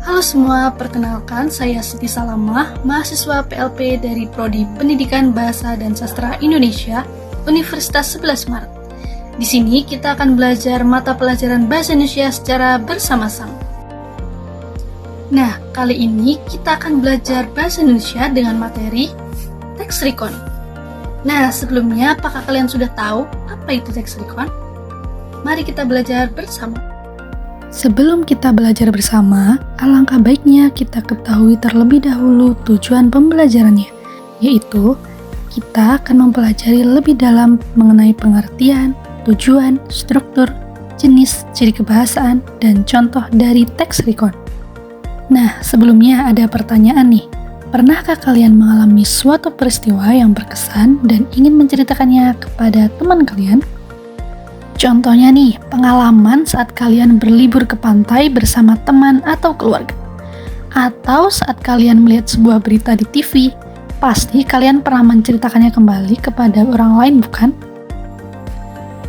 Halo semua, perkenalkan saya Siti Salamah, mahasiswa PLP dari Prodi Pendidikan Bahasa dan Sastra Indonesia, Universitas 11 Maret. Di sini kita akan belajar mata pelajaran Bahasa Indonesia secara bersama-sama. Nah, kali ini kita akan belajar Bahasa Indonesia dengan materi teks recon. Nah, sebelumnya apakah kalian sudah tahu apa itu teks recon? Mari kita belajar bersama. Sebelum kita belajar bersama, alangkah baiknya kita ketahui terlebih dahulu tujuan pembelajarannya, yaitu kita akan mempelajari lebih dalam mengenai pengertian, tujuan, struktur, jenis, ciri kebahasaan, dan contoh dari teks recon. Nah, sebelumnya ada pertanyaan nih. Pernahkah kalian mengalami suatu peristiwa yang berkesan dan ingin menceritakannya kepada teman kalian? Contohnya nih, pengalaman saat kalian berlibur ke pantai bersama teman atau keluarga. Atau saat kalian melihat sebuah berita di TV, pasti kalian pernah menceritakannya kembali kepada orang lain, bukan?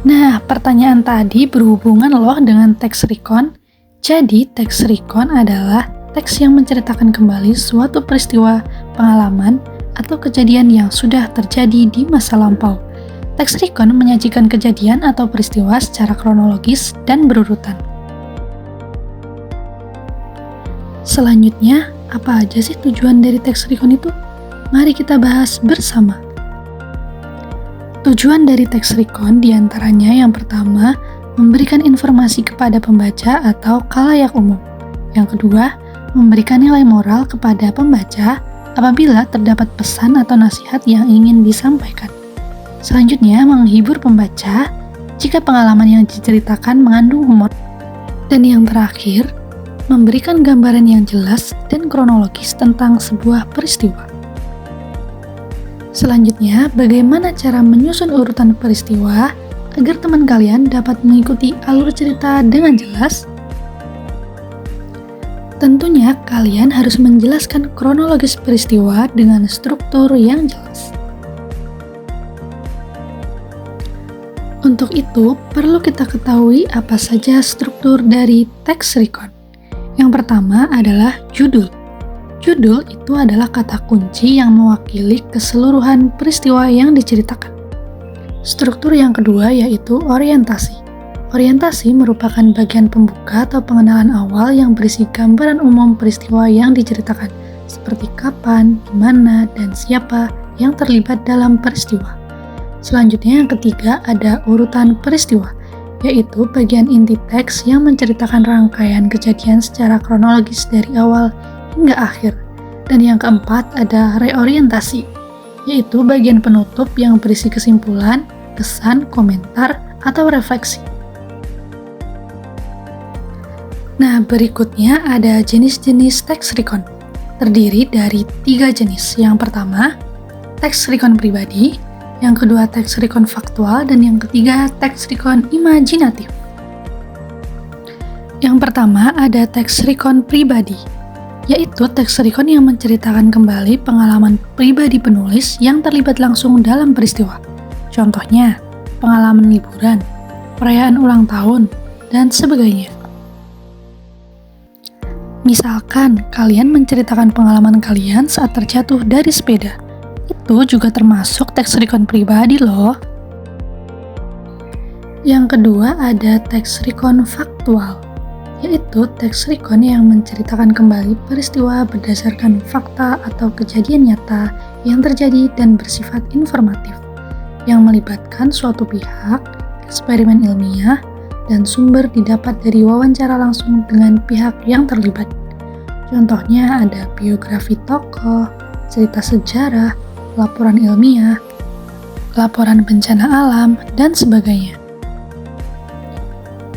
Nah, pertanyaan tadi berhubungan loh dengan teks recon. Jadi, teks recon adalah teks yang menceritakan kembali suatu peristiwa, pengalaman, atau kejadian yang sudah terjadi di masa lampau. Teks recon menyajikan kejadian atau peristiwa secara kronologis dan berurutan. Selanjutnya, apa aja sih tujuan dari teks recon itu? Mari kita bahas bersama. Tujuan dari teks recon diantaranya yang pertama, memberikan informasi kepada pembaca atau khalayak umum. Yang kedua, memberikan nilai moral kepada pembaca apabila terdapat pesan atau nasihat yang ingin disampaikan. Selanjutnya, menghibur pembaca jika pengalaman yang diceritakan mengandung humor. Dan yang terakhir, memberikan gambaran yang jelas dan kronologis tentang sebuah peristiwa. Selanjutnya, bagaimana cara menyusun urutan peristiwa agar teman kalian dapat mengikuti alur cerita dengan jelas? Tentunya, kalian harus menjelaskan kronologis peristiwa dengan struktur yang jelas. Untuk itu, perlu kita ketahui apa saja struktur dari teks recon. Yang pertama adalah judul. Judul itu adalah kata kunci yang mewakili keseluruhan peristiwa yang diceritakan. Struktur yang kedua yaitu orientasi. Orientasi merupakan bagian pembuka atau pengenalan awal yang berisi gambaran umum peristiwa yang diceritakan, seperti kapan, di mana, dan siapa yang terlibat dalam peristiwa. Selanjutnya yang ketiga ada urutan peristiwa, yaitu bagian inti teks yang menceritakan rangkaian kejadian secara kronologis dari awal hingga akhir. Dan yang keempat ada reorientasi, yaitu bagian penutup yang berisi kesimpulan, kesan, komentar, atau refleksi. Nah, berikutnya ada jenis-jenis teks recon. Terdiri dari 3 jenis. Yang pertama, teks recon pribadi. Yang kedua, teks recon faktual, dan yang ketiga, teks recon imajinatif. Yang pertama, ada teks recon pribadi, yaitu teks recon yang menceritakan kembali pengalaman pribadi penulis yang terlibat langsung dalam peristiwa. Contohnya, pengalaman liburan, perayaan ulang tahun, dan sebagainya. Misalkan, kalian menceritakan pengalaman kalian saat terjatuh dari sepeda. Itu juga termasuk teks recon pribadi loh. Yang kedua ada teks recon faktual, yaitu teks recon yang menceritakan kembali peristiwa berdasarkan fakta atau kejadian nyata yang terjadi dan bersifat informatif, yang melibatkan suatu pihak, eksperimen ilmiah, dan sumber didapat dari wawancara langsung dengan pihak yang terlibat. Contohnya ada biografi tokoh, cerita sejarah, laporan ilmiah, laporan bencana alam, dan sebagainya.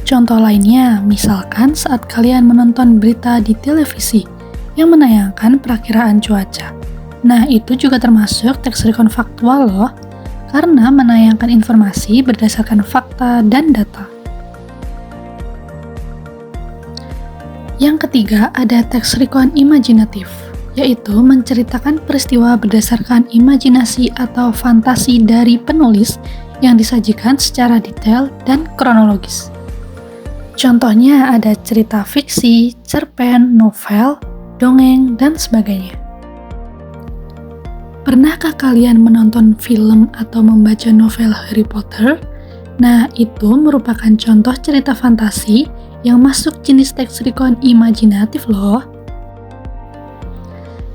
Contoh lainnya, misalkan saat kalian menonton berita di televisi yang menayangkan perakiraan cuaca. Nah, itu juga termasuk teks recon faktual loh, karena menayangkan informasi berdasarkan fakta dan data. Yang ketiga, ada teks recon imajinatif, yaitu menceritakan peristiwa berdasarkan imajinasi atau fantasi dari penulis yang disajikan secara detail dan kronologis. Contohnya ada cerita fiksi, cerpen, novel, dongeng, dan sebagainya. Pernahkah kalian menonton film atau membaca novel Harry Potter? Nah, itu merupakan contoh cerita fantasi yang masuk jenis teks recon imajinatif loh.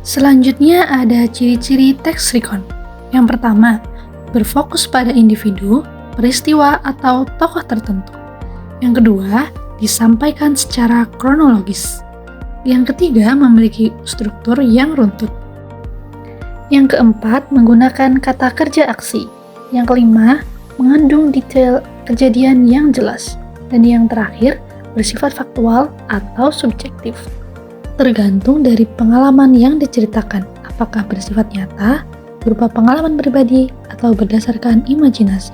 Selanjutnya ada ciri-ciri teks recon. Yang pertama, berfokus pada individu, peristiwa, atau tokoh tertentu. Yang kedua, disampaikan secara kronologis. Yang ketiga, memiliki struktur yang runtut. Yang keempat, menggunakan kata kerja aksi. Yang kelima, mengandung detail kejadian yang jelas. Dan yang terakhir, bersifat faktual atau subjektif. Tergantung dari pengalaman yang diceritakan, apakah bersifat nyata, berupa pengalaman pribadi, atau berdasarkan imajinasi.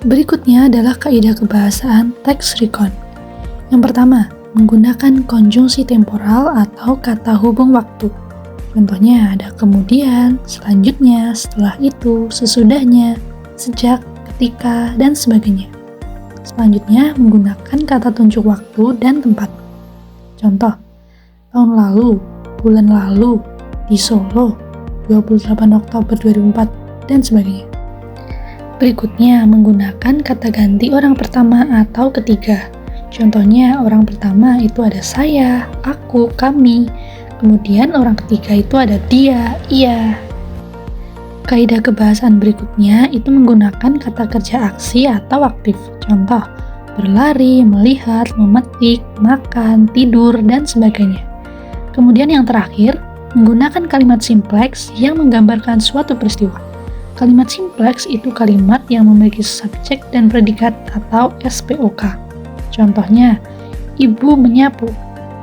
Berikutnya adalah kaidah kebahasaan teks recon. Yang pertama, menggunakan konjungsi temporal atau kata hubung waktu. Contohnya ada kemudian, selanjutnya, setelah itu, sesudahnya, sejak, ketika, dan sebagainya. Selanjutnya, menggunakan kata tunjuk waktu dan tempat. Contoh, tahun lalu, bulan lalu, di Solo, 28 Oktober 2004, dan sebagainya. Berikutnya, menggunakan kata ganti orang pertama atau ketiga. Contohnya, orang pertama itu ada saya, aku, kami. Kemudian orang ketiga itu ada dia, ia. Kaidah kebahasaan berikutnya itu menggunakan kata kerja aksi atau aktif. Contoh, berlari, melihat, memetik, makan, tidur, dan sebagainya. Kemudian yang terakhir, menggunakan kalimat simpleks yang menggambarkan suatu peristiwa. Kalimat simpleks itu kalimat yang memiliki subjek dan predikat atau SPOK. Contohnya, ibu menyapu,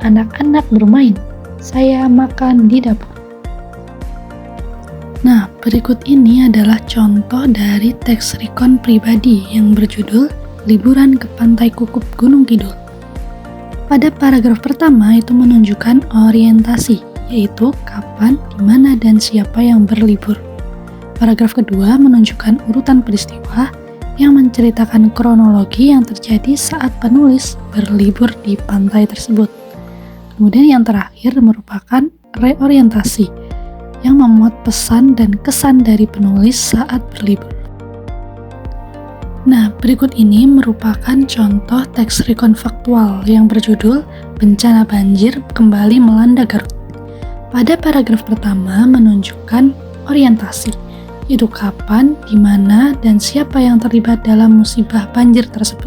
anak-anak bermain, saya makan di dapur. Nah, berikut ini adalah contoh dari teks recon pribadi yang berjudul Liburan ke Pantai Kukup Gunung Kidul. Pada paragraf pertama itu menunjukkan orientasi, yaitu kapan, di mana, dan siapa yang berlibur. Paragraf kedua menunjukkan urutan peristiwa yang menceritakan kronologi yang terjadi saat penulis berlibur di pantai tersebut. Kemudian yang terakhir merupakan reorientasi yang memuat pesan dan kesan dari penulis saat berlibur. Nah, berikut ini merupakan contoh teks recon faktual yang berjudul Bencana Banjir Kembali Melanda Garut. Pada paragraf pertama menunjukkan orientasi, yaitu kapan, di mana, dan siapa yang terlibat dalam musibah banjir tersebut.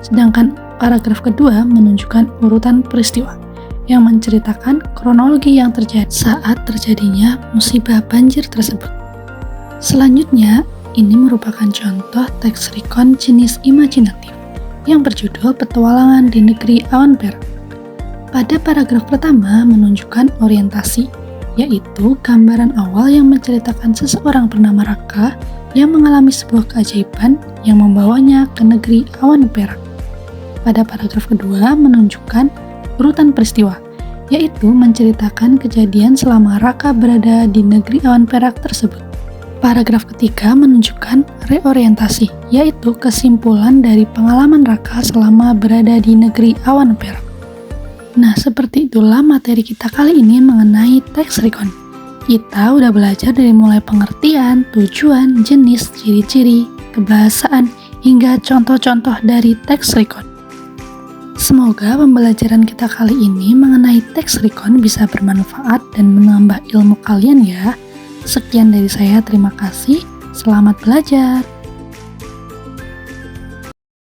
Sedangkan paragraf kedua menunjukkan urutan peristiwa yang menceritakan kronologi yang terjadi saat terjadinya musibah banjir tersebut. Selanjutnya, ini merupakan contoh teks recon jenis imajinatif yang berjudul Petualangan di Negeri Awan Perak. Pada paragraf pertama menunjukkan orientasi, yaitu gambaran awal yang menceritakan seseorang bernama Raka yang mengalami sebuah keajaiban yang membawanya ke negeri awan perak. Pada paragraf kedua menunjukkan urutan peristiwa, yaitu menceritakan kejadian selama Raka berada di negeri awan perak tersebut. Paragraf ketiga menunjukkan reorientasi, yaitu kesimpulan dari pengalaman Raka selama berada di negeri awan perak. Nah, seperti itulah materi kita kali ini mengenai teks recon. Kita udah belajar dari mulai pengertian, tujuan, jenis, ciri-ciri, kebahasaan, hingga contoh-contoh dari teks recon. Semoga pembelajaran kita kali ini mengenai teks recon bisa bermanfaat dan menambah ilmu kalian ya. Sekian dari saya, terima kasih. Selamat belajar.